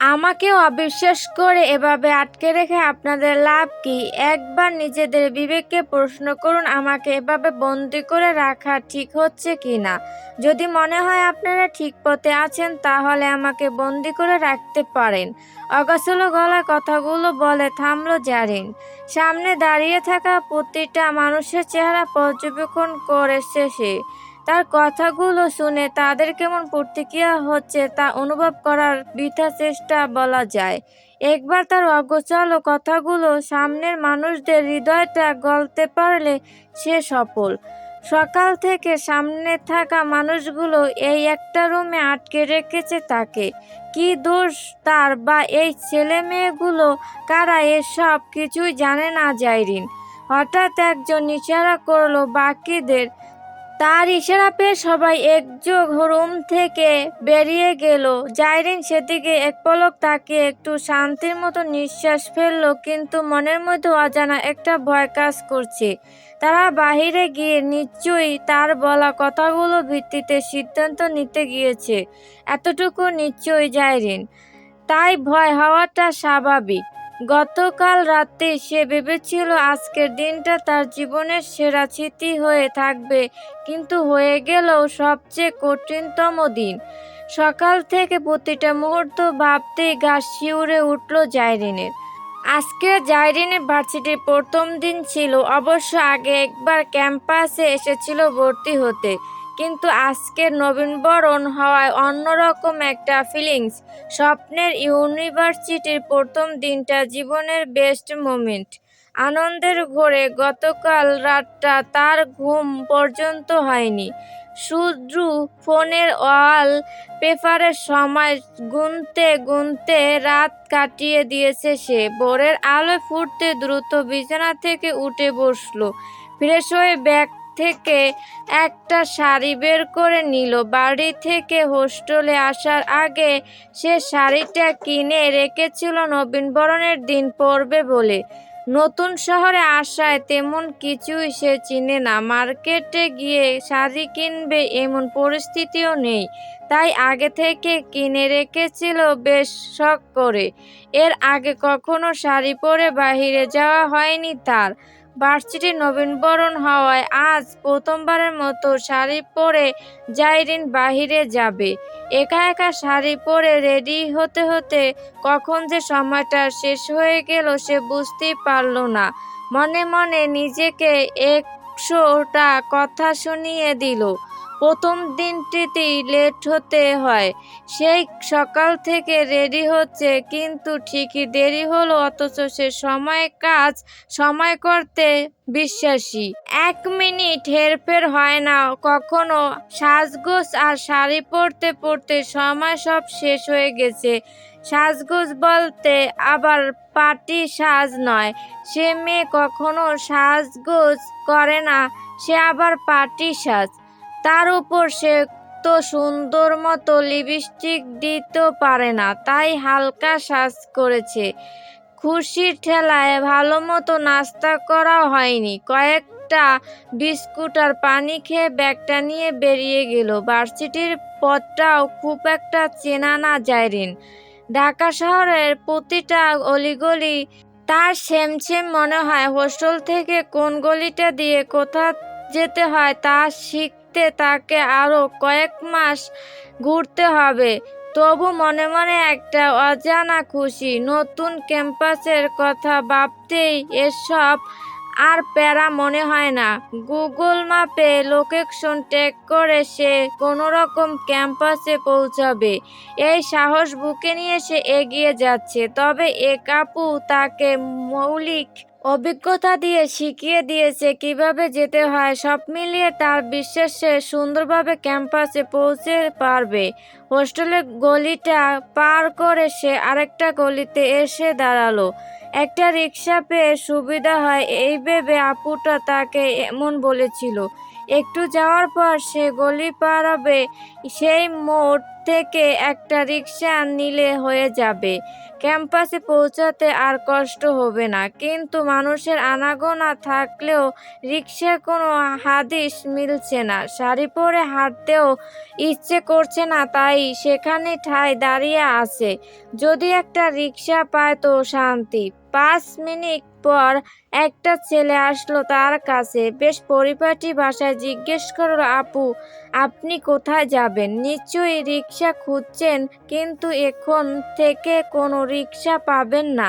আমাকেও অবিশ্বাস করে এভাবে আটকে রেখে আপনাদের লাভ কি? একবার নিজেদের বিবেককে প্রশ্ন করুন, আমাকে এভাবে বন্দি করে রাখা ঠিক হচ্ছে কিনা। যদি মনে হয় আপনারা ঠিক পথে আছেন, তাহলে আমাকে বন্দি করে রাখতে পারেন। অগোছালো গলায় কথাগুলো বলে থামল জারিন। সামনে দাঁড়িয়ে থাকা প্রতিটা মানুষের চেহারা পর্যবেক্ষণ করেছে সে। তার কথাগুলো শুনে তাদের কেমন প্রতিক্রিয়া হচ্ছে তা অনুভব করার বৃথা চেষ্টা বলা যায়। একবার তার অগোছালো কথাগুলো সামনের মানুষদের হৃদয়টা গলতে পারলে সে সফল। সকাল থেকে সামনে থাকা মানুষগুলো এই একটা রুমে আটকে রেখেছে তাকে। কি দোষ তার বা এই ছেলে মেয়েগুলো কারা, এসব কিছুই জানে না জাইরিন। হঠাৎ একজন ইশারা করলো বাকিদের। তার ইশারা পেয়ে সবাই একযোগ রুম থেকে বেরিয়ে গেল। জাইরিন সেদিকে এক পলক তাকিয়ে একটু শান্তির মতো নিঃশ্বাস ফেলল, কিন্তু মনের মধ্যে অজানা একটা ভয় কাজ করছে। তারা বাহিরে গিয়ে নিশ্চয়ই তার বলা কথাগুলো ভিত্তিতে সিদ্ধান্ত নিতে গিয়েছে, এতটুকু নিশ্চয়ই জাইরিন। তাই ভয় হওয়াটা স্বাভাবিক। গতকাল রাতে সে ভেবেছিল আজকের দিনটা তার জীবনের সেরা স্মৃতি হয়ে থাকবে, কিন্তু হয়ে গেল সবচেয়ে কঠিনতম দিন। সকাল থেকে প্রতিটা মুহূর্ত ভাবতেই গা শিউরে উঠল জাইরিনের। আজকে জাইরিনের ভার্সিটির প্রথম দিন ছিল। অবশ্য আগে একবার ক্যাম্পাসে এসেছিল ভর্তি হতে, কিন্তু আজকের নবীনবরণ হওয়ায় অন্যরকম একটা ফিলিংস। স্বপ্নের ইউনিভার্সিটির প্রথম দিনটা জীবনের বেস্ট মোমেন্ট। আনন্দের ঘোরে গতকাল রাতটা তার ঘুম পর্যন্ত হয়নি। শুধু ফোনের ওয়াল পেপারের সময় গুনতে গুনতে রাত কাটিয়ে দিয়েছে সে। ভোরের আলোয় ফুটতে দ্রুত বিছানা থেকে উঠে বসলো। ফ্রেশ হয়ে ব্যাগ থেকে একটা শাড়ি বের করে নিল। বাড়ি থেকে হোস্টেলে আসার আগে সে শাড়িটা কিনে রেখেছিল নবীনবরণের দিন পরবে বলে। নতুন শহরে আসায় তেমন কিছুই সে চিনে না। মার্কেটে গিয়ে শাড়ি কিনবে এমন পরিস্থিতিও নেই, তাই আগে থেকে কিনে রেখেছিল বেশ শখ করে। এর আগে কখনো শাড়ি পরে বাহিরে যাওয়া হয়নি তার। ভার্সিটির নবীনবরণ হওয়ায় আজ প্রথমবারের মতো শাড়ি পরে জাইরিন বাহিরে যাবে। একা একা শাড়ি পরে রেডি হতে হতে কখন যে সময়টা শেষ হয়ে গেল সে বুঝতেই পারল না। মনে মনে নিজেকে 100টা কথা শুনিয়ে দিল। প্রথম দিনটিতেই লেট হতে হয়। সেই সকাল থেকে রেডি হচ্ছে, কিন্তু ঠিকই দেরি হলো, অথচ সে কাজ সময় করতে বিশ্বাসী। 1 মিনিট হেরফের হয় না কখনো। সাজগোজ আর শাড়ি পরতে পরতে সময় সব শেষ হয়ে গেছে। সাজগোজ বলতে আবার পার্টি সাজ নয়। সে মেয়ে কখনো সাজগোজ করে না, সে আবার পার্টি সাজ। তার উপর সে তো সুন্দর মতো লিপস্টিক দিতেও পারে না, তাই হালকা সাজ করেছে। খুশির ঠেলায় ভালো মতো নাস্তা করাও হয়নি। কয়েকটা বিস্কুট আর পানি খেয়ে ব্যাগটা নিয়ে বেরিয়ে গেল। ভার্সিটির পথটাও খুব একটা চেনা না জাইরিন। ঢাকা শহরের প্রতিটা অলিগলি তার সেম সেম মনে হয়। হোস্টেল থেকে কোন গলিটা দিয়ে কোথা যেতে হয় তা শিখতে তাকে আরও কয়েক মাস ঘুরতে হবে। তবু মনে মনে একটা অজানা খুশি। নতুন ক্যাম্পাসের কথা ভাবতেই এসব আর প্যারা মনে হয় না। গুগল ম্যাপে লোকেশন ট্র্যাক করে সে কোনোরকম ক্যাম্পাসে পৌঁছাবে, এই সাহস বুকে নিয়ে সে এগিয়ে যাচ্ছে। তবে এক আপু তাকে মৌলিক অভিজ্ঞতা দিয়ে শিখিয়ে দিয়েছে কিভাবে যেতে হয়। সব মিলিয়ে তার বিশ্বাস সে সুন্দরভাবে ক্যাম্পাসে পৌঁছে পারবে। হোস্টেলের গলিটা পার করে সে আরেকটা গলিতে এসে দাঁড়ালো। একটা রিক্সা পেয়ে সুবিধা হয় এই ভেবে আপুটা তাকে এমন বলেছিল। একটু যাওয়ার পর সে গলি পার হবে, সেই মোড় থেকে একটা রিক্সা নিলে হয়ে যাবে। ক্যাম্পাসে পৌঁছাতে আর কষ্ট হবে না। কিন্তু মানুষের আনাগোনা থাকলেও রিকশার কোনো হাদিস মিলছে না। শাড়ি পরে হাঁটতেও ইচ্ছে করছে না, তাই সেখানে ঠায় দাঁড়িয়ে আছে। যদি একটা রিকশা পায় তো শান্তি। 5 মিনিট পর একটা ছেলে আসলো তার কাছে, বেশ পরিপাটি ভাষায় জিজ্ঞেস করলো, আপু আপনি কোথায় যাবেন? নিশ্চয়ই রিকশা খুঁজছেন, কিন্তু এখন থেকে কোনো রিকশা পাবেন না,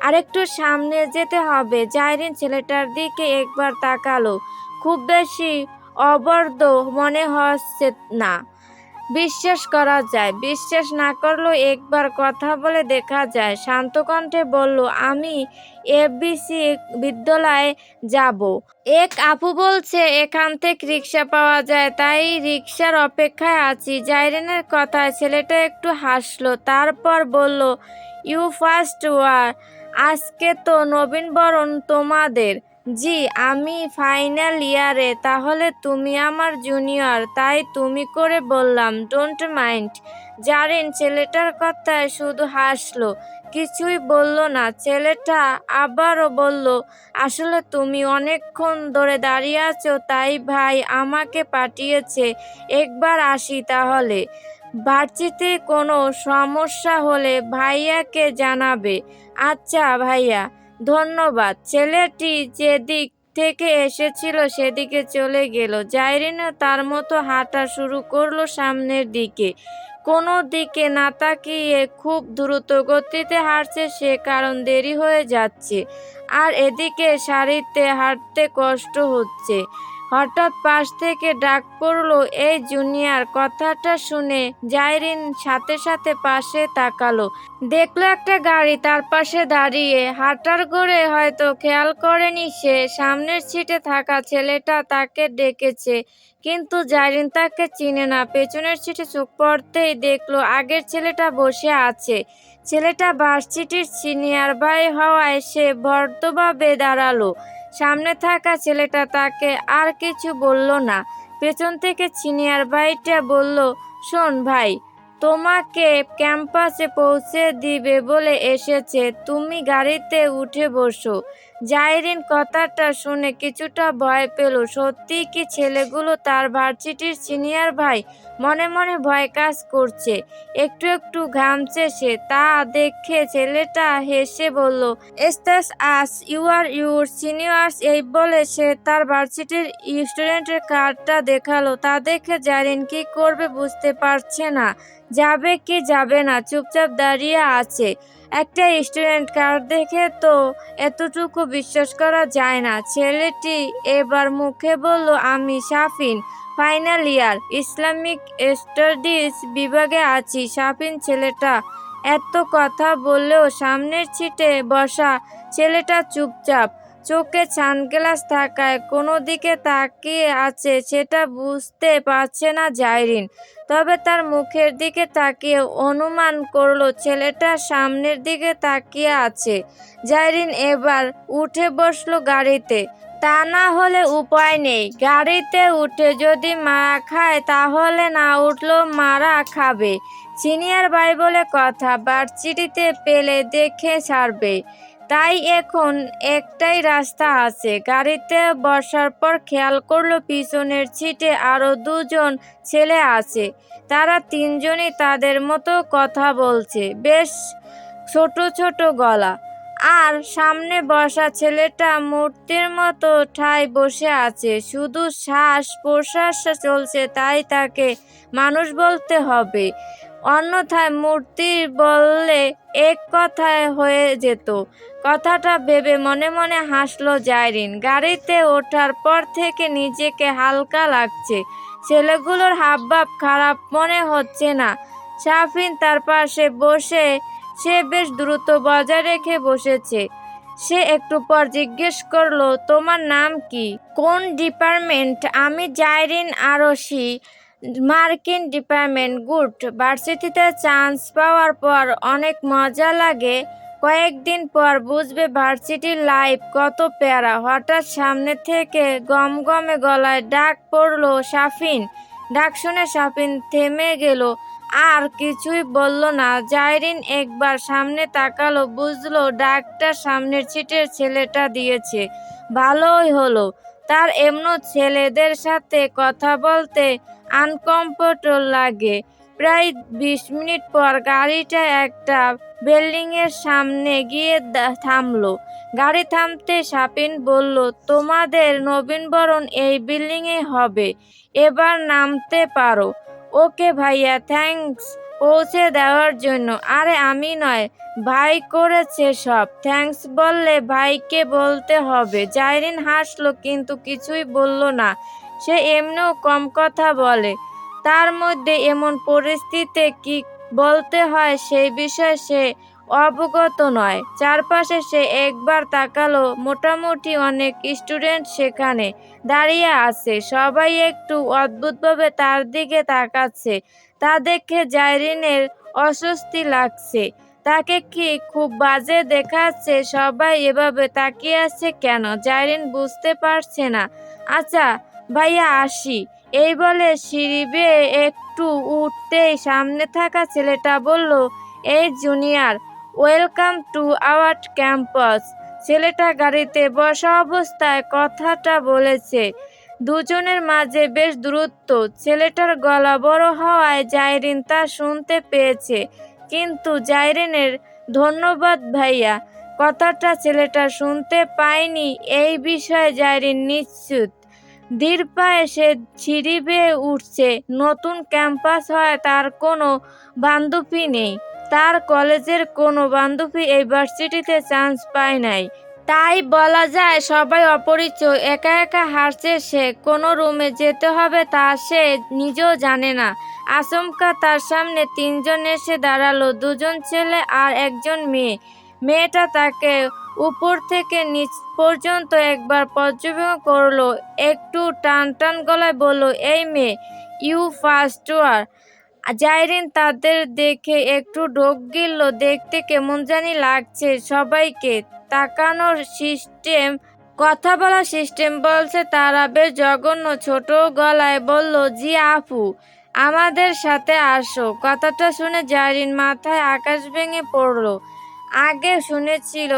আরেকটু সামনে যেতে হবে। জাইরিন ছেলেটার দিকে একবার তাকালো। খুব বেশি অভদ্র মনে হচ্ছে না। বিশ্বাস করা যায়, বিশ্বাস না করলেও একবার কথা বলে দেখা যায়। শান্ত কণ্ঠে বলল, আমি এফবিসি বিদ্যালয়ে যাব। এক আপু বলছে এখান থেকে রিক্সা পাওয়া যায়, তাই রিক্সার অপেক্ষায় আছি। জাইরিনের কথায় ছেলেটা একটু হাসলো, তারপর বলল, ইউ ফার্স্ট ওয়ার, আজকে তো নবীনবরণ তোমাদের? জি, আমি ফাইনাল ইয়ারে। তাহলে তুমি আমার জুনিয়র, তাই তুমি করে বললাম, ডোন্ট মাইন্ড। জারিন ছেলেটার কথায় শুধু হাসলো, কিছুই বলল না। ছেলেটা আবারও বলল, আসলে তুমি অনেকক্ষণ ধরে দাঁড়িয়ে আছো, তাই ভাই আমাকে পাঠিয়েছে। একবার আসি তাহলে। ভার্সিটিতে কোনো সমস্যা হলে ভাইয়াকে জানাবে। আচ্ছা ভাইয়া, ধন্যবাদ। ছেলেটি যেদিক থেকে এসেছিল সেদিকে চলে গেল। জাইরিনও তার মতো হাঁটা শুরু করলো সামনের দিকে। কোনো দিকে না তাকিয়ে খুব দ্রুত গতিতে হাঁটছে সে, কারণ দেরি হয়ে যাচ্ছে। আর এদিকে সারিতে হাঁটতে কষ্ট হচ্ছে। হঠাৎ পাশ থেকে ডাক পড়ল, এই জুনিয়র। কথাটা শুনে জাইরিন সাথে সাথে পাশে তাকালো। দেখলো একটা গাড়ি তার পাশে দাঁড়িয়ে। হাঁটার ঘোরে হয়তো খেয়াল করেনি সে, সামনের সিটে থাকা ছেলেটা তাকে ডেকেছে, কিন্তু জাইরিন তাকে চিনে না। পেছনের সিটে চোখ পড়তেই দেখলো আগের ছেলেটা বসে আছে। ছেলেটা ভার্সিটির সিনিয়র ভাই হওয়ায় সে ভদ্রভাবে দাঁড়ালো। সামনে থাকা ছেলেটা তাকে আর কিছু বলল না। পেছন থেকে সিনিয়র ভাইটা বলল, শোন ভাই, তোমাকে ক্যাম্পাসে পৌঁছে দিবে বলে এসেছে, তুমি গাড়িতে উঠে বসো। জাইরিন কথাটা শুনে কিছুটা ভয় পেল। সত্যি কি ছেলেগুলো তার ভার্সিটির সিনিয়র ভাই? মনে মনে ভয় কাজ করছে, একটু একটু ঘামছে সে। তা দেখে ছেলেটা হেসে বলল, এস্তাস us you R your seniors. এই বলে সে তার ভার্সিটির স্টুডেন্টের কার্ডটা দেখালো। তা দেখে জাইরিন কি করবে বুঝতে পারছে না, যাবে কি যাবে না, চুপচাপ দাঁড়িয়ে আছে। একটা স্টুডেন্ট কার্ড দেখে তো এতটুকু বিশ্বাস করা যায় না। ছেলেটি এবার মুখে বলল, আমি Shafin, final year, Islamic studies বিভাগে আছি। শাফিন ছেলেটা এত কথা বললেও সামনের সিটে বসা ছেলেটা চুপচাপ, চোখে সানগ্লাস থাকায় কোনো দিকে তাকিয়ে আছে সেটা বুঝতে পারছে না জাইরিন। তবে তার মুখের দিকে তাকিয়ে অনুমান করলো ছেলেটা সামনের দিকে তাকিয়ে আছে। জাইরিন এবার উঠে বসলো গাড়িতে। তা না হলে উপায় নেই, গাড়িতে উঠে যদি মারা খায় তাহলে না উঠলেও মারা খাবে। সিনিয়র ভাই বলে কথা, ভার্সিটিতে পেলে দেখে ছাড়বে। তাই এখন একটাই রাস্তা আছে। গাড়িতে বসার পর খেয়াল করলো পিছনের সিটে আরো দুজন ছেলে আছে। তারা তিনজনই তাদের মতো কথা বলছে, বেশ ছোট ছোট গলা। আর সামনে বসা ছেলেটা মূর্তির মতো ঠায় বসে আছে, শুধু শ্বাস প্রশ্বাস চলছে, তাই তাকে মানুষ বলতে হবে। অন্যথায় মূর্তি বললে এক কথায় হয়ে যেত। কথাটা ভেবে মনে মনে হাসলো জাইরিন। গাড়িতে ওঠার পর থেকে নিজেকে হালকা লাগছে। ছেলেগুলোর হাবভাব খারাপ মনে হচ্ছে না। শাফিন তার পাশে বসে, সে বেশ দ্রুত বজায় রেখে বসেছে। সে একটু পর জিজ্ঞেস করলো, তোমার নাম কি? কোন ডিপার্টমেন্ট? আমি জাইরিন আরশি, মার্কিন ডিপার্টমেন্ট। গুড। ভার্সিটিতে চান্স পাওয়ার পর অনেক মজা লাগে। কয়েকদিন পর বুঝবে ভার্সিটির লাইফ কত প্যারা। হঠাৎ সামনে থেকে গমগমে গলায় ডাক পড়লো, সাফিন। ডাক শুনে সাফিন থেমে গেল, আর কিছুই বলল না। জাইরিন একবার সামনে তাকালো, বুঝলো ডাকটা সামনের সিটের ছেলেটা দিয়েছে। ভালোই হলো, তার এমন ছেলেদের সাথে কথা বলতে আনকমফোর্টেবল লাগে। প্রায় ২০ মিনিট পর গাড়িটা একটা বিল্ডিংয়ের সামনে গিয়ে থামলো। গাড়ি থামতে সাফিন বলল, তোমাদের নবীনবরণ এই বিল্ডিংয়ে হবে, এবার নামতে পারো। ওকে ভাইয়া, থ্যাঙ্কস পৌঁছে দেওয়ার জন্য। আরে আমি নয়, ভাই করেছে সব। থ্যাঙ্কস বললে ভাইকে বলতে হবে। জাইরিন হাসলো কিন্তু কিছুই বলল না। সে এমনিও কম কথা বলে, তার মধ্যে এমন পরিস্থিতিতে কি বলতে হয় সেই বিষয়ে সে অবগত নয়। চারপাশে সে একবার তাকালো, মোটামুটি অনেক স্টুডেন্ট সেখানে দাঁড়িয়ে আছে। সবাই একটু অদ্ভুতভাবে তার দিকে তাকাচ্ছে। তা দেখে জাইরিনের অস্বস্তি লাগছে। তাকে কি খুব বাজে দেখাচ্ছে? সবাই এভাবে তাকিয়ে আছে কেন? জাইরিন বুঝতে পারছে না। আচ্ছা ভাইয়া, আসি। এই বলে সিঁড়ি বেয়ে একটু উঠতেই সামনে থাকা ছেলেটা বলল, এই junior, welcome to our campus. ছেলেটা গাড়িতে বসা অবস্থায় কথাটা বলেছে। দুজনের মাঝে বেশ দূরত্ব। ছেলেটার গলা বড় হওয়ায় জাইরিন তা শুনতে পেয়েছে, কিন্তু জাইরিনের ধন্যবাদ ভাইয়া কথাটা ছেলেটা শুনতে পায়নি এই বিষয়ে জাইরিন নিশ্চিত। ধীর পায়ে সে সিঁড়ি বেয়ে উঠছে। নতুন ক্যাম্পাস হয়, তার কোনো বান্ধবী নেই। তার কলেজের কোনো বান্ধবী এই ভার্সিটিতে চান্স পায় নাই। তাই বলা যায় সবাই অপরিচয়। একা একা হাঁটছে সে। কোন রুমে যেতে হবে তা সে নিজেও জানে না। আচমকা তার সামনে তিনজন এসে দাঁড়ালো, দুজন ছেলে আর একজন মেয়ে। মেয়েটা তাকে উপর থেকে নিচ পর্যন্ত একবার পর্যবেক্ষণ করলো, একটু টান টান গলায় বলল, এই মেয়ে, ইউ ফার্স্ট ইয়ার? জাইরিন তাদের দেখে একটু ঢোক গিলল। দেখতে কেমন জানি লাগছে সবাইকে। তাকানোর সিস্টেম, কথা বলার সিস্টেম বলছে তারা বেশ জঘন্য। ছোট গলায় বলল, জি আপু, আমাদের সাথে আসো। কথাটা শুনে জাইরিন মাথায় আকাশ ভেঙে পড়ল। আগে শুনেছিল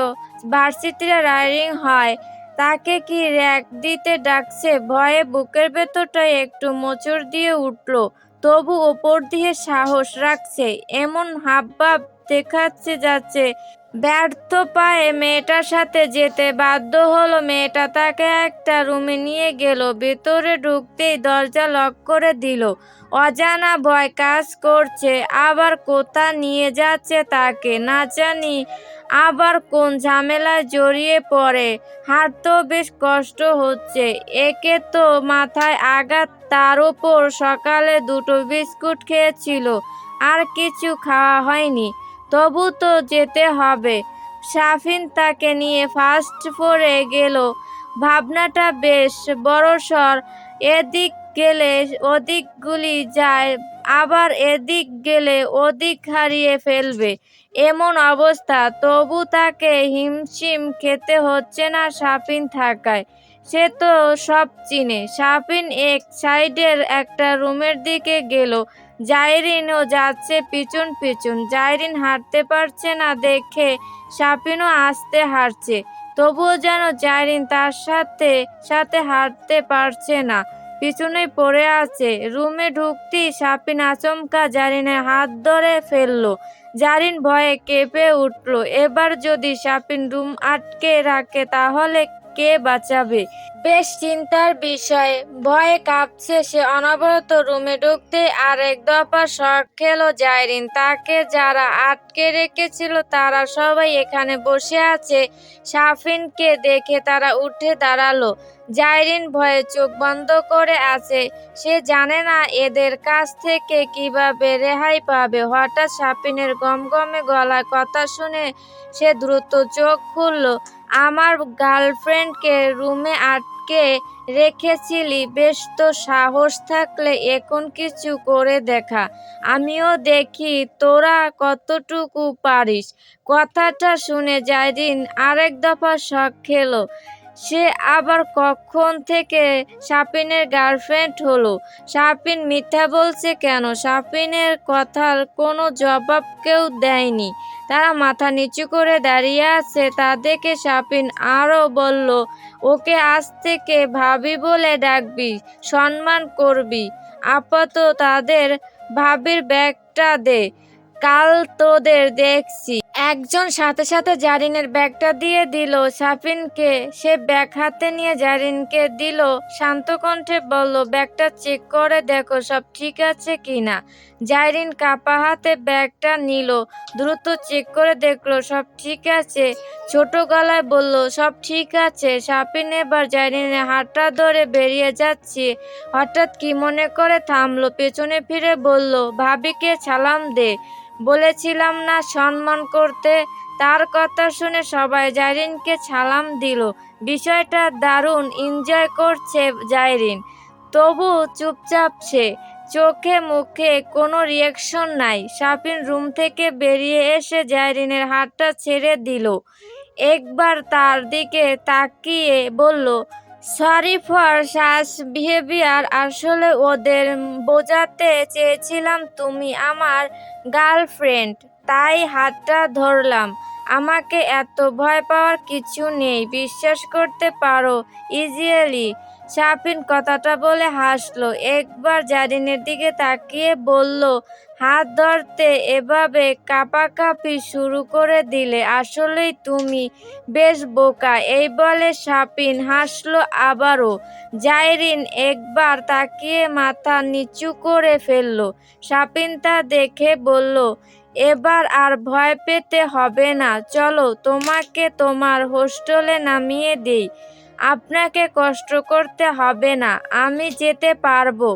ভার্সিটিতে র্যাগিং হয়, তাকে কি র্যাগ দিতে ডাকছে? ভয়ে বুকের ভেতরটা একটু মোচড় দিয়ে উঠল। তবু ওপর দিয়ে সাহস রাখছে। এমন হাবভাব দেখাচ্ছে যাচ্ছে ব্যর্থ পায়ে মেয়েটার সাথে যেতে বাধ্য হলো। মেয়েটা তাকে একটা রুমে নিয়ে গেল। ভেতরে ঢুকতেই দরজা লক করে দিল। অজানা ভয় কাজ করছে। আবার কোথা নিয়ে যাচ্ছে তাকে না জানি, আবার কোন ঝামেলায় জড়িয়ে পড়ে। হাঁটতেও বেশ কষ্ট হচ্ছে। একে তো মাথায় আঘাত, তার উপর সকালে 2টো বিস্কুট খেয়েছিল, আর কিছু খাওয়া হয়নি। তবু তো যেতে হবে। সাফিন তাকে নিয়ে ফার্স্ট ফ্লোরে গেল। ভাবনাটা বেশ বড়সড়। এদিক গেলে ওদিক গুলি যায়, আবার এদিক গেলে ওদিক হারিয়ে ফেলবে, এমন অবস্থা। তবু তাকে হিমশিম খেতে হচ্ছে না সাফিন থাকায়। সে তো সব চিনে। সাফিন এক সাইডের একটা রুমের দিকে গেল। জাইরিনও যাচ্ছে পিছন পিছন। জাইরিন হাঁটতে পারছে না দেখে সাফিনও আস্তে হাঁটছে। তবুও যেন জাইরিন তার সাথে সাথে হাঁটতে পারছে না, পিছনেই পড়ে আছে। রুমে ঢুকতেই সাফিন আচমকা জাইরিনের হাত ধরে ফেললো। জাইরিন ভয়ে কেঁপে উঠল। এবার যদি সাফিন রুম আটকে রাখে তাহলে কে বাঁচাবে? বেশ চিন্তার বিষয়। ভয়ে কাঁপছে সে। অনবরত রুমে ঢুকতে আরেক দফা শক খেলো জাইরিন। তাকে যারা আটকে রেখেছিল তারা সবাই এখানে বসে আছে। সাফিনকে দেখে তারা উঠে দাঁড়ালো। জাইরিন ভয়ে চোখ বন্ধ করে আছে। সে জানে না এদের কাছ থেকে কিভাবে রেহাই পাবে। হঠাৎ সাফিনের গমগমে গলায় কথা শুনে সে দ্রুত চোখ খুলল। আমার গার্লফ্রেন্ডকে রুমে আটকে আটকে রেখেছিলি, বেশ তো সাহস থাকলে এখন কিছু করে দেখা, আমিও দেখি তোরা কতটুকু পারিস। কথাটা শুনে জাইরিন আরেক দফা শক খেলো। সে আবার কখন থেকে সাপিনের গার্লফ্রেন্ড হলো? সাপিন মিথ্যা বলছে কেন? সাপিনের কথার কোনো জবাব কেউ দেয়নি। তারা মাথা নিচু করে দাঁড়িয়ে আছে। তা দেখে সাপিন আরও বলল, ওকে আজ থেকে ভাবি বলে ডাকবি, সম্মান করবি। আপাতত তাদের ভাবির ব্যাগটা দে, কাল তোদের দেখছি। একজন সাথে সাথে জারিনের ব্যাগটা দিয়ে দিল সাফিনকে। সে ব্যাগ হাতে নিয়ে জারিনকে দিল, শান্ত কণ্ঠে বলল, ব্যাগটা চেক করে দেখো সব ঠিক আছে কিনা। জারিন কাপা হাতে ব্যাগটা নিল, দ্রুত চেক করে দেখলো সব ঠিক আছে। ছোট গলায় বলল, সব ঠিক আছে। সাফিন এবার জারিনের হাতটা ধরে বেরিয়ে যাচ্ছে, হঠাৎ কি মনে করে থামলো, পেছনে ফিরে বলল, ভাবিকে সালাম দে, বলেছিলাম না সম্মান করতে। তার কথা শুনে সবাই জাইরিনকে সালাম দিল। বিষয়টা দারুণ এনজয় করছে জাইরিন, তবু চুপচাপ সে, চোখে মুখে কোনো রিয়াকশন নাই। সাফিন রুম থেকে বেরিয়ে এসে জাইরিনের হাতটা ছেড়ে দিল, একবার তার দিকে তাকিয়ে বলল, সরি ফর সাচ বিহেভিয়ার, আসলে ওদের বোঝাতে চেয়েছিলাম তুমি আমার গার্লফ্রেন্ড, তাই হাতটা ধরলাম। আমাকে এত ভয় পাওয়ার কিছু নেই, বিশ্বাস করতে পারো ইজিলি। সাফিন কথাটা বলে হাসলো, একবার জারিনের দিকে তাকিয়ে বলল, হাত ধরতে এভাবে কাঁপাকাঁপি শুরু করে দিলে, আসলেই তুমি বেশ বোকা। এই বলে সাফিন হাসলো আবারও। জাইরিন একবার তাকিয়ে মাথা নিচু করে ফেলল। সাফিন তা দেখে বলল, এবার আর ভয় পেতে হবে না, চলো তোমাকে তোমার হোস্টেলে নামিয়ে দিই। আপনাকে কষ্ট করতে হবে না, আমি যেতে পারবো,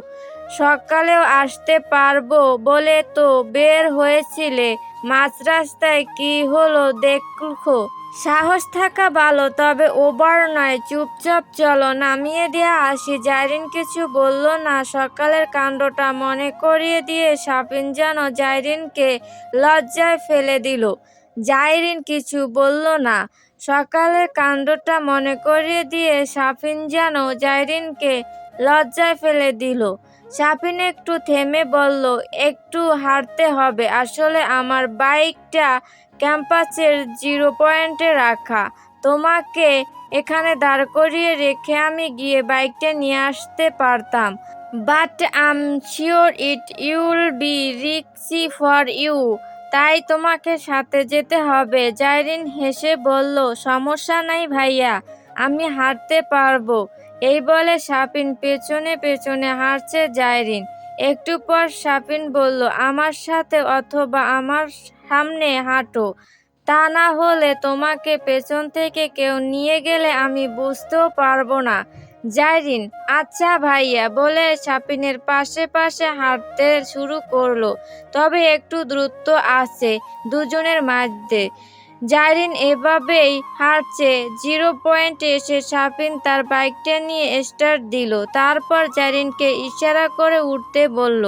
সকালেও আসতে পারবো বলে তো বের হয়েছিলে, মাঝ রাস্তায় কি হলো দেখো। সাহস থাকা ভালো, তবে ওভার নয়, চুপচাপ চলো, নামিয়ে দিয়ে আসি। জাইরিন কিছু বলল না। সকালের কাণ্ডটা মনে করিয়ে দিয়ে সাফিন যেন জাইরিনকে লজ্জায় ফেলে দিল। জাইরিন কিছু বলল না। সকালের কাণ্ডটা মনে করিয়ে দিয়ে সাফিন যেন জাইরিনকে লজ্জায় ফেলে দিল। সাফিন একটু থেমে বলল, একটু হাঁটতে হবে, আসলে আমার বাইকটা ক্যাম্পাসের 0 পয়েন্টে রাখা, তোমাকে এখানে দাঁড় করিয়ে রেখে আমি গিয়ে বাইকটা নিয়ে আসতে পারতাম, but I am sure it will be risky for you, তাই তোমাকে সাথে যেতে হবে। জাইরিন হেসে বলল, সমস্যা নাই ভাইয়া, আমি হাঁটতে পারবো। এই বলে সাফিন পেছনে পেছনে হাঁটছে জাইরিন। একটু পর সাফিন বলল, আমার সাথে অথবা আমার সামনে হাঁটো, তা না হলে তোমাকে পেছন থেকে কেউ নিয়ে গেলে আমি বুঝতেও পারবো না। জাইরিন, আচ্ছা ভাইয়া বলে সাফিনের পাশে পাশে হাঁটতে শুরু করলো, তবে একটু দ্রুত আছে দুজনের মধ্যে। জাইরিন এভাবেই হাঁটছে। 0 পয়েন্টে এসে সাফিন তার বাইকটা নিয়ে স্টার্ট দিল, তারপর জাইরিনকে ইশারা করে উঠতে বলল।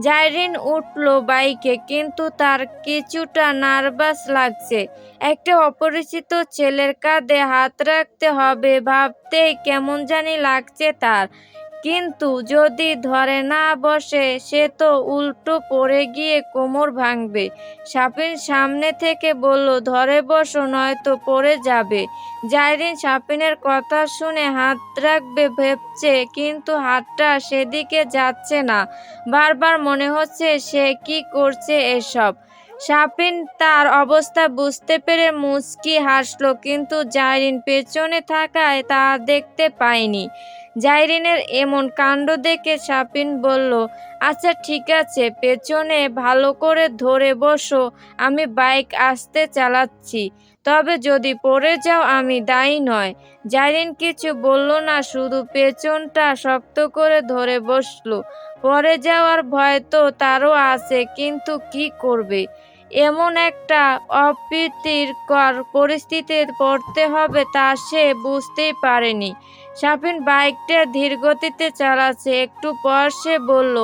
জাইরিন উঠল বাইকে, কিন্তু তার কিছুটা নার্ভাস লাগছে। একটা অপরিচিত ছেলের কাঁধে হাত রাখতে হবে ভাবতেই কেমন জানি লাগছে তার, কিন্তু যদি ধরে না বসে সে তো উল্টো পড়ে গিয়ে কোমর ভাঙবে। সাফিন সামনে থেকে বলল, ধরে বসো নয়তো পড়ে যাবে। জাইরিন সাফিনের কথা শুনে হাত রাখবে ভেবছে, কিন্তু হাতটা সেদিকে যাচ্ছে না, বারবার মনে হচ্ছে সে কি করছে এসব। সাফিন তার অবস্থা বুঝতে পেরে মুচকি হাসলো, কিন্তু জাইরিন পেছনে থাকায় তা দেখতে পায়নি। জাইরিনের এমন কাণ্ড দেখে সাফিন বলল, আচ্ছা ঠিক আছে, পেছনে ভালো করে ধরে বসো, আমি বাইক আস্তে চালাচ্ছি, তবে যদি পড়ে যাও আমি দায়ী নয়। জাইরিন কিছু বলল না, শুধু পেছনটা শক্ত করে ধরে বসলো। পড়ে যাওয়ার ভয় তো তারও আছে, কিন্তু কি করবে, এমন একটা অপ্রীতিকর পরিস্থিতিতে পড়তে হবে তা সে বুঝতেই পারেনি। শাফিন বাইকটা ধীর গতিতে চালাচ্ছে। একটু পর সে বলল,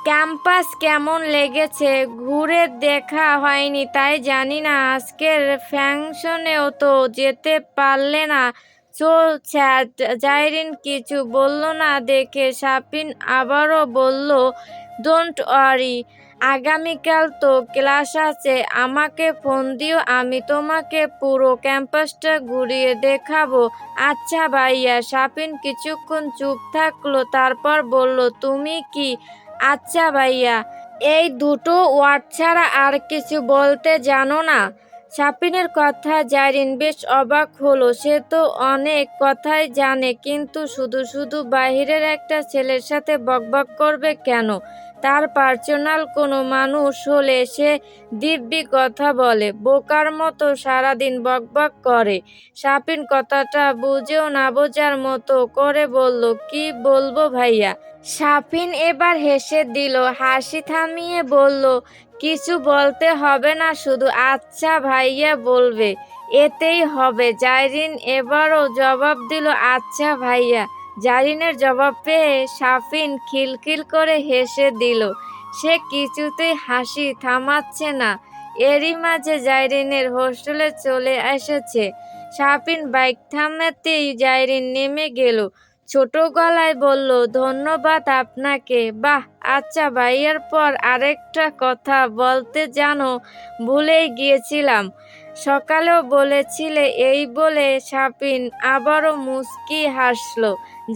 ক্যাম্পাস কেমন লেগেছে? ঘুরে দেখা হয়নি তাই জানি না। আজকের ফ্যাংশনেও তো যেতে পারলে না। চো ছ্যাট। জাইরিন কিছু বলল না দেখে শাফিন আবারও বলল, ডোন্ট ওয়ারি, আগামীকাল তো ক্লাস আছে। আমাকে ফোন দিও, আমি তোমাকে পুরো ক্যাম্পাসটা ঘুরিয়ে দেখাবো। আচ্ছা ভাইয়া। শাফিন কিছুক্ষণ চুপ থাকলো, তারপর বলল, তুমি কি আচ্ছা ভাইয়া এই দুটো ওয়ার্ড ছাড়া আর কিছু বলতে জানো না? শাফিনের কথা জাইরিন বেশ অবাক হলো। সে তো অনেক কথাই জানে, কিন্তু শুধু শুধু বাহিরের একটা ছেলের সাথে বকবক করবে কেন? তার পার্সোনাল কোনো মানুষ হলে সে দিব্যি কথা বলে, বোকার মতো সারাদিন বকবক করে। শাফিন কথাটা বুঝেও না বোঝার মতো করে বলল, কি বলবো ভাইয়া? শাফিন এবার হেসে দিল, হাসি থামিয়ে বলল, কিছু বলতে হবে না, শুধু আচ্ছা ভাইয়া বলবে, এতেই হবে। জাইরিন এবারও জবাব দিল, আচ্ছা ভাইয়া। জাইরিনের জবাব পেয়ে শাফিন খিলখিল করে হেসে দিল। সে কিছুতেই হাসি থামাচ্ছে না। এরই মাঝে জাইরিনের হোস্টেলে চলে এসেছে। শাফিন বাইক থামাতেই জাইরিন নেমে গেল। ছোট গলায় বলল, ধন্যবাদ আপনাকে। বাহ, আচ্ছা ভাইয়ার পর আরেকটা কথা বলতে জানো, ভুলেই গিয়েছিলাম। সকালেও বলেছিলে। এই বলে শাফিন আবারও মুচকি হাসল।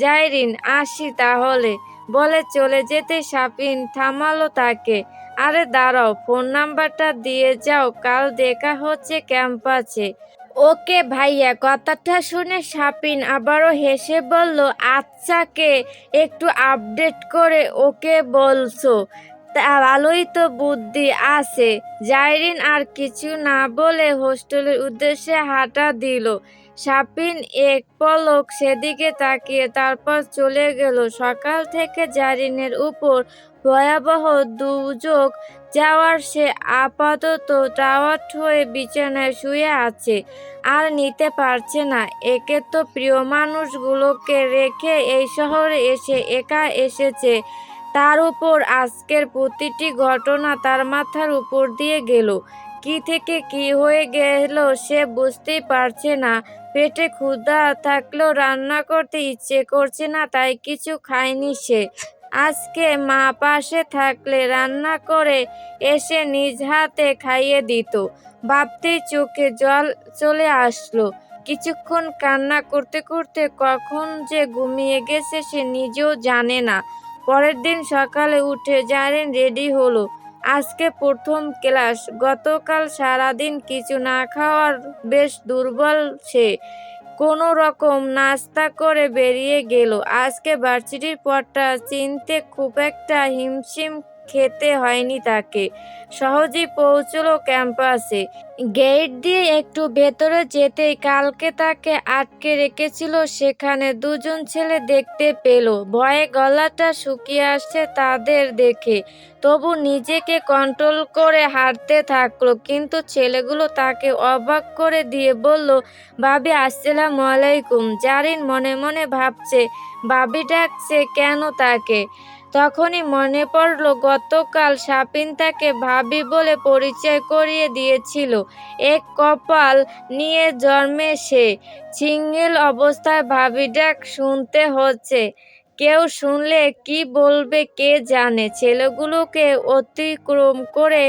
জাইরিন, আসি তাহলে, বলে চলে যেতে শাফিন থামালো তাকে। আরে দাঁড়াও, ফোন নাম্বারটা দিয়ে যাও, কাল দেখা হচ্ছে ক্যাম্পাসে। ওকে ভাইয়া। কথাটা শুনে শাফিন আবারও হেসে বলল, আচ্ছাকে একটু আপডেট করে ওকে বলছো, তা ভালোই তো বুদ্ধি আছে। জাইরিন আর কিছু না বলে হোস্টেলের উদ্দেশ্যে হাঁটা দিল। শাফিন এক পলক সেদিকে তাকিয়ে তারপর চলে গেল। সকাল থেকে জাইরিনের উপর ভয়াবহ দুর্যোগ যাওয়ার সে আপাতত টায়ার্ড হয়ে বিছানায় শুয়ে আছে। আর নিতে পারছে না। একে তো প্রিয় মানুষগুলোকে রেখে এই শহরে এসে একা এসেছে, তার উপর আজকের প্রতিটি ঘটনা তার মাথার উপর দিয়ে গেল। কি থেকে কি হয়ে গেল সে বুঝতেই পারছে না। পেটে ক্ষুধা থাকলেও রান্না করতে ইচ্ছে করছে না, তাই কিছু খায়নি সে। আজকে মা পাশে থাকলে রান্না করে এসে নিজ হাতে খাইয়ে দিত। ভাবতেই চোখে জল চলে আসলো। কিছুক্ষণ কান্না করতে করতে কখন যে ঘুমিয়ে গেছে সে নিজেও জানে না। পরের দিন সকালে উঠে জাইরিন রেডি হলো। আজকে প্রথম ক্লাস। গতকাল সারাদিন কিছু না খাওয়ার বেশ দুর্বল সে। কোনো রকম নাস্তা করে বেরিয়ে গেল। আজকে ভার্সিটির পথটা চিনতে খুব একটা হিমশিম খেতে হয়নি তাকে। সহজেই পৌঁছলো ক্যাম্পাসে। গেট দিয়ে একটু ভেতরে যেতেই কালকে তাকে আটকে রেখেছিল সেখানে দুজন ছেলে দেখতে পেল। ভয়ে গলাটা শুকিয়ে আসছে তাদের দেখে। তবু নিজেকে কন্ট্রোল করে হাঁটতে থাকলো। কিন্তু ছেলেগুলো তাকে অবাক করে দিয়ে বলল, ভাবি আসসালামু আলাইকুম। জাইরিন মনে মনে ভাবছে, ভাবি ডাকছে কেন তাকে? তখনই মনে পড়ল গতকাল শাফিন তাকে ভাবি বলে পরিচয় করিয়ে দিয়েছিল। এক কপাল নিয়ে জন্মে সে। সিঙ্গেল অবস্থায় ভাবি ডাক শুনতে হচ্ছে। কেউ শুনলে কি বলবে কে জানে। ছেলেগুলোকে অতিক্রম করে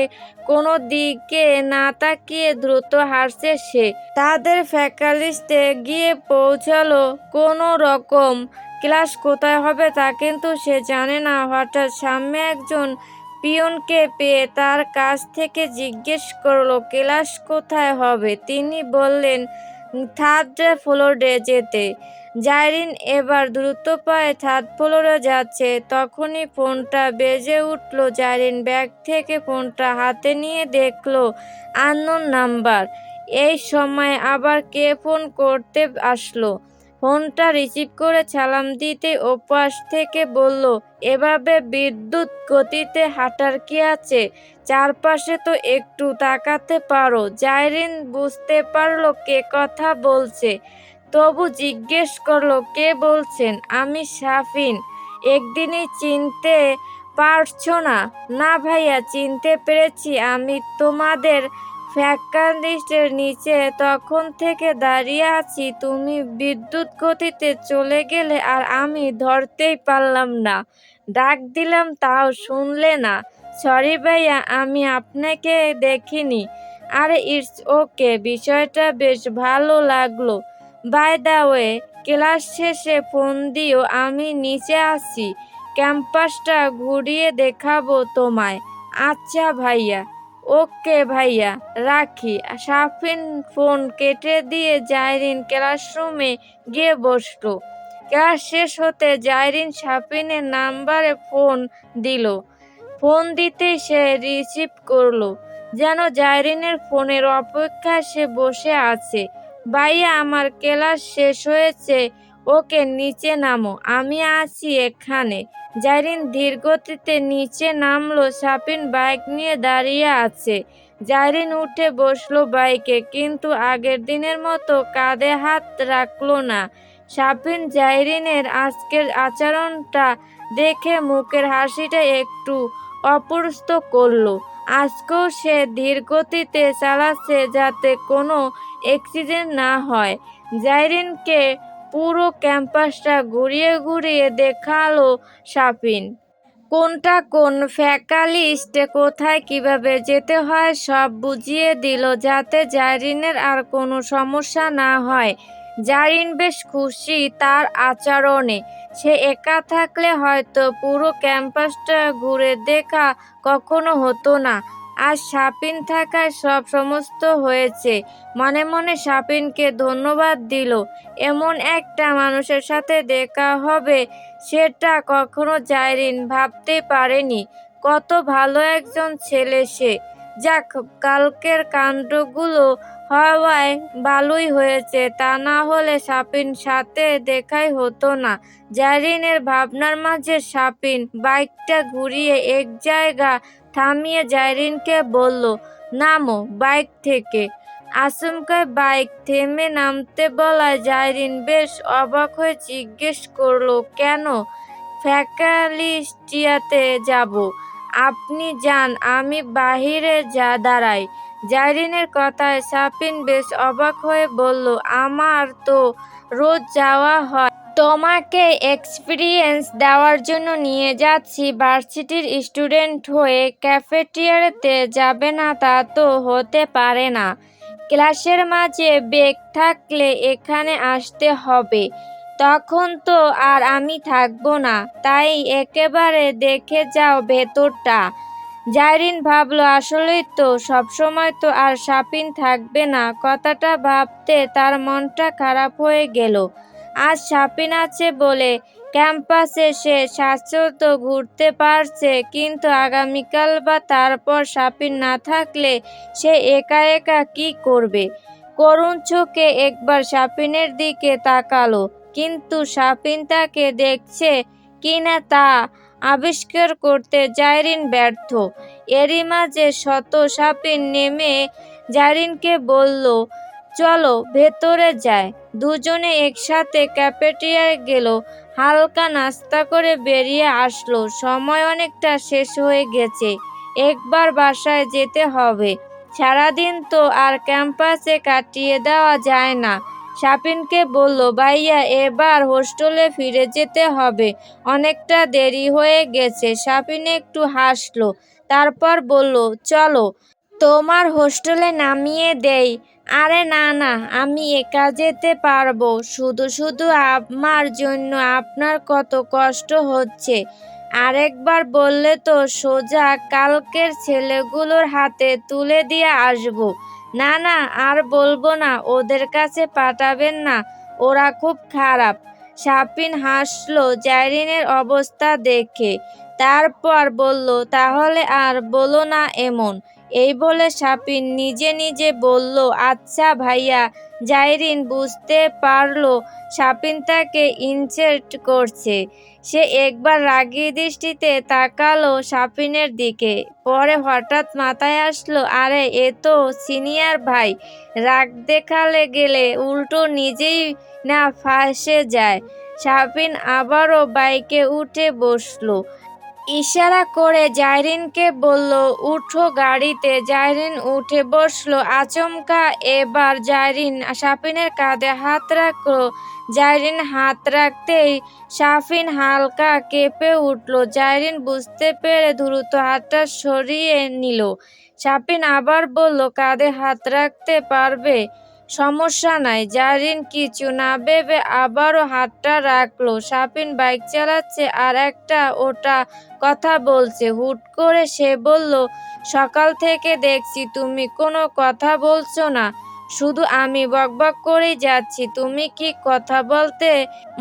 কোনো দিকে না তাকিয়ে দ্রুত হাঁটছে সে। তাদের ফ্যাকাল্টিতে গিয়ে পৌঁছালো কোনো রকম। ক্লাস কোথায় হবে তা কিন্তু সে জানে না। হঠাৎ সামনে একজন পিয়নকে পেয়ে তার কাছ থেকে জিজ্ঞেস করলো, ক্লাস কোথায় হবে? তিনি বললেন, থার্ড ফ্লোরে যেতে। জাইরিন এবার দ্রুত পায়ে থার্ড ফ্লোরে যাচ্ছে। তখনই ফোনটা বেজে উঠল। জাইরিন ব্যাগ থেকে ফোনটা হাতে নিয়ে দেখলো আননোন নাম্বার। এই সময় আবার কে ফোন করতে আসলো? ফোনটা রিসিভ করে সালাম দিতে ওপাশ থেকে বলল, এভাবে বিদ্যুৎ গতিতে হাঁটার কি আছে? চারপাশে তো একটু তাকাতে পারো। জাইরিন বুঝতে পারল কে কথা বলছে। তবু জিজ্ঞেস করলো, কে বলছেন? আমি সাফিন। একদিনই চিনতে পারছো না? না ভাইয়া, চিনতে পেরেছি। আমি তোমাদের ফ্যাকাল্টির নিচে তখন থেকে দাঁড়িয়ে আছি, তুমি বিদ্যুৎ গতিতে চলে গেলে আর আমি ধরতেই পারলাম না। ডাক দিলাম তাও শুনলে না। সরি ভাইয়া, আমি আপনাকে দেখিনি। আরে ইটস ওকে, বিষয়টা বেশ ভালো লাগলো। বাই দ্য ওয়ে, ক্লাস শেষে ফোন দিও, আমি নিচে আসি। ক্যাম্পাসটা ঘুরিয়ে দেখাবো তোমায়। আচ্ছা ভাইয়া। ওকে ভাইয়া, রাখি। সাফিন ফোন কেটে দিয়ে জাইরিন ক্লাসরুমে গিয়ে বসলো। ক্লাস শেষ হতে জাইরিন সাফিনের নাম্বারে ফোন দিল। ফোন দিতেই সে রিসিভ করলো। যেন জাইরিনের ফোনের অপেক্ষায় সে বসে আছে। ভাইয়া, আমার ক্লাস শেষ হয়েছে, ওকে নিচে নামো, আমি আছি এখানে। জাইরিন ধীরগতিতে নিচে নামলো। সাফিন বাইক নিয়ে দাঁড়িয়ে আছে। জাইরিন উঠে বসলো বাইকে, কিন্তু আগের দিনের মতো কাঁধে হাত রাখলো না। সাফিন জাইরিনের আজকের আচরণটা দেখে মুখের হাসিটা একটু অপরস্ত করলো। আজকেও সে ধীর গতিতে চালাচ্ছে যাতে কোনো অ্যাক্সিডেন্ট না হয়। জাইরিনকে পুরো ক্যাম্পাসটা ঘুরিয়ে ঘুরিয়ে দেখালো সাফিন। কোনটা কোন ফ্যাকাল্টিতে কোথায় কিভাবে যেতে হয় সব বুঝিয়ে দিল, যাতে জাইরিনের আর কোনো সমস্যা না হয়। জাইরিন বেশ খুশি তার আচরণে। সে একা থাকলে হয়তো পুরো ক্যাম্পাসটা ঘুরে দেখা কখনো হতো না। আজ সাফিন থাকায় সব সমস্ত হয়েছে। মনে মনে সাফিনকে ধন্যবাদ দিল। এমন একটা মানুষের সাথে দেখা হবে সেটা কখনো জাইরিন ভাবতেই পারেনি। কত ভালো একজন ছেলে সে। যাক, কালকের কাণ্ডগুলো হওয়ায় ভালোই হয়েছে, তা না হলে সাফিন সাথে দেখাই হতো না। জাইরিনের ভাবনার মাঝে সাফিন বাইকটা ঘুরিয়ে এক জায়গা থামিয়ে জাইরিনকে বলল, নামো বাইক থেকে। আচমকা বাইক থেমে নামতে বলায় জাইরিন বেশ অবাক হয়ে জিজ্ঞেস করলো, কেন? ফ্যাকাল্টিতে যাব। আপনি যান, আমি বাহিরে দাঁড়াই। জাইরিনের কথায় সাফিন বেশ অবাক হয়ে বলল, আমার তো রোজ যাওয়া হয়। তোমাকে এক্সপিরিয়েন্স দেওয়ার জন্য নিয়ে যাচ্ছি। ভার্সিটির স্টুডেন্ট হয়ে ক্যাফেটেরিয়াতে যাবে না তা তো হতে পারে না। ক্লাসের মাঝে ব্রেক থাকলে এখানে আসতে হবে। তখন তো আর আমি থাকবো না, তাই একেবারে দেখে যাও ভেতরটা। জাইরিন ভাবল, আসলেই তো সবসময় তো আর সাফিন থাকবে না। কথাটা ভাবতে তার মনটা খারাপ হয়ে গেল। আজ সাফিন আছে বলে ক্যাম্পাসে সে স্বাচ্ছন্দ্য ঘুরতে পারছে, কিন্তু আগামীকাল বা তারপর সাফিন না থাকলে সে একা একা কি করবে? করুণ চোখে একবার সাফিনের দিকে তাকালো, কিন্তু সাফিন তাকে দেখছে কিনা তা আবিষ্কার করতে জাইরিন ব্যর্থ। এরই মাঝে শত সাফিন নেমে জাইরিনকে বলল, চলো ভেতরে যায়। দুজনে একসাথে ক্যাফেটেরিয়ায় গেল। হালকা নাস্তা করে বেরিয়ে আসলো। সময় অনেকটা শেষ হয়ে গেছে, একবার বাসায় যেতে হবে। সারাদিন তো আর ক্যাম্পাসে কাটিয়ে দেওয়া যায় না। সাফিনকে বলল, ভাইয়া এবার হোস্টেলে ফিরে যেতে হবে, অনেকটা দেরি হয়ে গেছে। সাফিন একটু হাসলো, তারপর বলল, চলো তোমার হোস্টেলে নামিয়ে দেই। আরে না না, আমি একা যেতে পারবো। শুধু শুধু আমার জন্য আপনার কত কষ্ট হচ্ছে। আরেকবার বললে তো সোজা কালকের ছেলেগুলোর হাতে তুলে দিয়ে আসবো। না না, আর বলবো না, ওদের কাছে পাঠাবেন না, ওরা খুব খারাপ। সাফিন হাসলো জাইরিনের অবস্থা দেখে, তারপর বলল, তাহলে আর বলো না এমন। এই বলে সাপিন নিজে নিজে বলল, আচ্ছা ভাইয়া। জাইরিন বুঝতে পারলো সাপিন তাকে ইনসাল্ট করছে। সে একবার রাগী দৃষ্টিতে তাকালো সাপিনের দিকে, পরে হঠাৎ মাথায় আসলো, আরে এ তো সিনিয়র ভাই, রাগ দেখালে গেলে উল্টো নিজেই না ফাঁসে যায়। সাপিন আবারও বাইকে উঠে বসলো, ইশারা করে জাইরিনকে বলল, উঠো গাড়িতে। জাইরিন উঠে বসলো। আচমকা এবার জাইরিন সাফিনের কাঁধে হাত রাখলো। জাইরিন হাত রাখতেই সাফিন হালকা কেঁপে উঠল। জাইরিন বুঝতে পেরে দ্রুত হাতটা সরিয়ে নিল। সাফিন আবার বলল, কাঁধে হাত রাখতে পারবে? সমস্যা নাই। জাইরিন কিছু না ভেবে আবারও হাতটা রাখলো। সাফিন বাইক চালাচ্ছে আর একটা ওটা কথা বলছে। হুট করে সে বলল, সকাল থেকে দেখছি তুমি কোনো কথা বলছো না, শুধু আমি বকবক করেই যাচ্ছি। তুমি কি কথা বলতে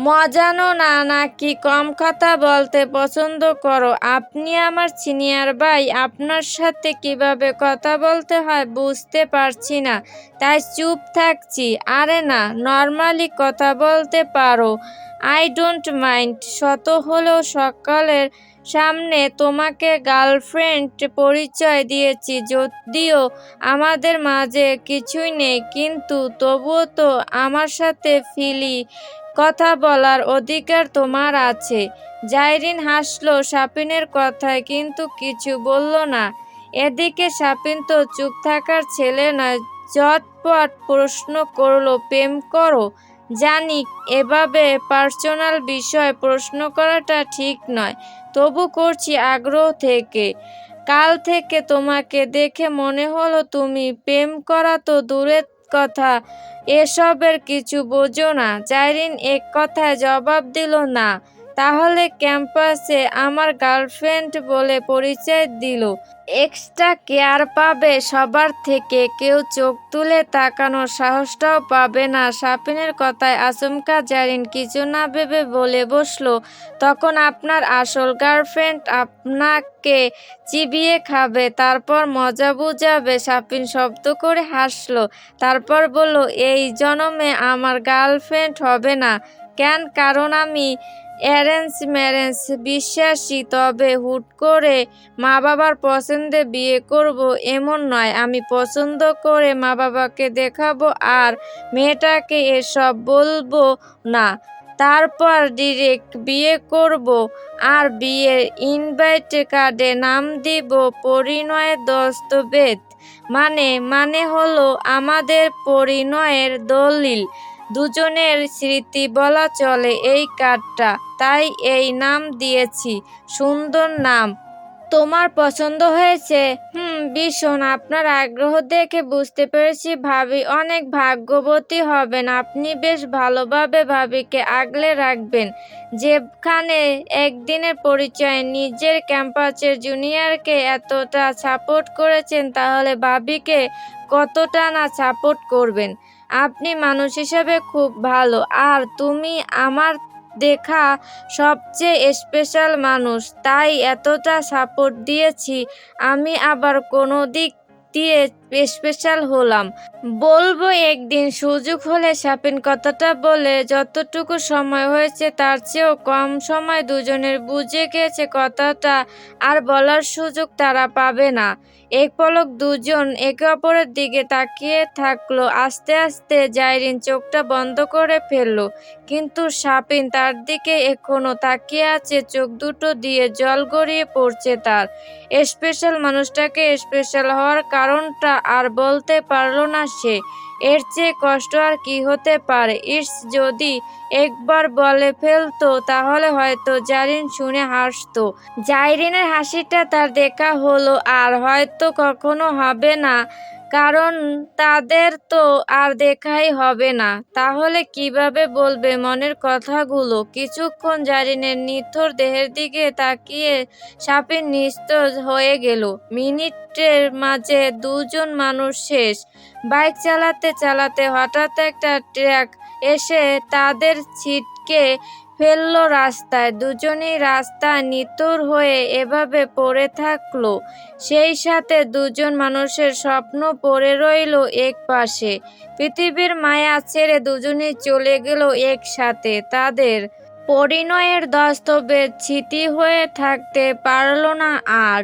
মজানো না, নাকি কম কথা বলতে পছন্দ করো? আপনি আমার সিনিয়র ভাই, আপনার সাথে কিভাবে কথা বলতে হয় বুঝতে পারছি না, তাই চুপ থাকছি। আরে না, নর্মালি কথা বলতে পারো, আই ডোন্ট মাইন্ড। শত হলেও সকালের সামনে তোমাকে গার্লফ্রেন্ড পরিচয় দিয়েছি, যদিও আমাদের মাঝে কিছুই নেই, কিন্তু তবুও তো আমার সাথে ফ্রিলি কথা বলার অধিকার তোমার আছে। জাইরিন হাসলো সাপিনের কথায়, কিন্তু কিছু বলল না। এদিকে সাপিন তো চুপ থাকার ছেলে নয়, ঝটপট প্রশ্ন করলো, প্রেম করো? জানি এভাবে পার্সোনাল বিষয় প্রশ্ন করাটা ঠিক নয়, তবু করছি আগ্রহ থেকে। কাল থেকে তোমাকে দেখে মনে হলো তুমি প্রেম করা তো দূরের কথা, এসবের কিছু বোঝো না। জাইরিন এক কথায় জবাব দিল, না। তাহলে ক্যাম্পাসে আমার গার্লফ্রেন্ড বলে পরিচয় দিল, এক্সট্রা কেয়ার পাবে সবার থেকে, কেউ চোখ তুলে তাকানোর সাহসটাও পাবে না। সাপিনের কথায় আচমকা জাইরিন কিছু না ভেবে বলে বসলো, তখন আপনার আসল গার্লফ্রেন্ড আপনাকে চিবিয়ে খাবে, তারপর মজা বুঝাবে। সাপিন শব্দ করে হাসলো, তারপর বলল, এই জন্মে আমার গার্লফ্রেন্ড হবে না। কেন? কারণ আমি অ্যারেঞ্জ ম্যারেজ বিশ্বাসী, তবে হুট করে মা বাবার পছন্দে বিয়ে করব এমন নয়। আমি পছন্দ করে মা বাবাকে দেখাবো আর মেয়েটাকে এসব বলবো না, তারপর ডিরেক্ট বিয়ে করব, আর বিয়ের ইনভাইট কার্ডে নাম দিব পরিণয়ের দস্তবেজ। মানে হলো আমাদের পরিণয়ের দলিল, দুজনের স্মৃতি বলা চলে এই কার্ডটা, তাই এই নাম দিয়েছি। সুন্দর নাম। তোমার পছন্দ হয়েছে? ভীষণ। আপনার আগ্রহ দেখে বুঝতে পেরেছি ভাবি অনেক ভাগ্যবতী হবেন। আপনি বেশ ভালোভাবে ভাবিকে আগলে রাখবেন। যেখানে একদিনের পরিচয়ে নিজের ক্যাম্পাসের জুনিয়রকে এতটা সাপোর্ট করেছেন, তাহলে ভাবিকে কতটা না সাপোর্ট করবেন। আপনি মানুষ হিসেবে খুব ভালো, আর তুমি আমার দেখা সবচেয়ে স্পেশাল মানুষ, তাই এতটা সাপোর্ট দিয়েছি। আমি আবার কোনো দিক দিয়ে স্পেশাল হলাম বলবো একদিন, সুযোগ হলে। সাপিন কথাটা বলে যতটুকু সময় হয়েছে তার চেয়েও কম সময় দুজনের বুঝে গেছে কথাটা আর বলার সুযোগ তারা পাবে না। এক পলক দুজন একে অপরের দিকে তাকিয়ে থাকলো। আস্তে আস্তে জাইরিন চোখটা বন্ধ করে ফেললো, কিন্তু সাপিন তার দিকে এখনো তাকিয়ে আছে, চোখ দুটো দিয়ে জল গড়িয়ে পড়ছে তার। স্পেশাল মানুষটাকে স্পেশাল হওয়ার কারণটা আর বলতে পারল না সে। এর চেয়ে কষ্ট আর কি হতে পারে? যদি একবার বলে ফেলতো তাহলে হয়তো জাইরিন শুনে হাসতো। জাইরিনের হাসিটা তার দেখা হলো আর হয়তো কখনো হবে না, কারণ তাদের তো আর দেখাই হবে না। তাহলে কিভাবে বলবে মনের কথাগুলো? কিছুক্ষণ জাইরিনের নিথর দেহের দিকে তাকিয়ে সাপিন নিস্তেজ হয়ে গেল। মিনিটের মাঝে দুজন মানুষ শেষ। বাইক চালাতে চালাতে হঠাৎ একটা ট্রাক এসে তাদের ছিটকে ফেললো রাস্তায়। দুজনেই রাস্তায় নিথর হয়ে এভাবে পড়ে থাকলো। সেই সাথে দুজন মানুষের স্বপ্ন পড়ে রইল একপাশে। পৃথিবীর মায়া ছেড়ে দুজনেই চলে গেল একসাথে। তাদের পরিণয়ের দস্তবেজ স্মৃতি হয়ে থাকতে পারল না আর।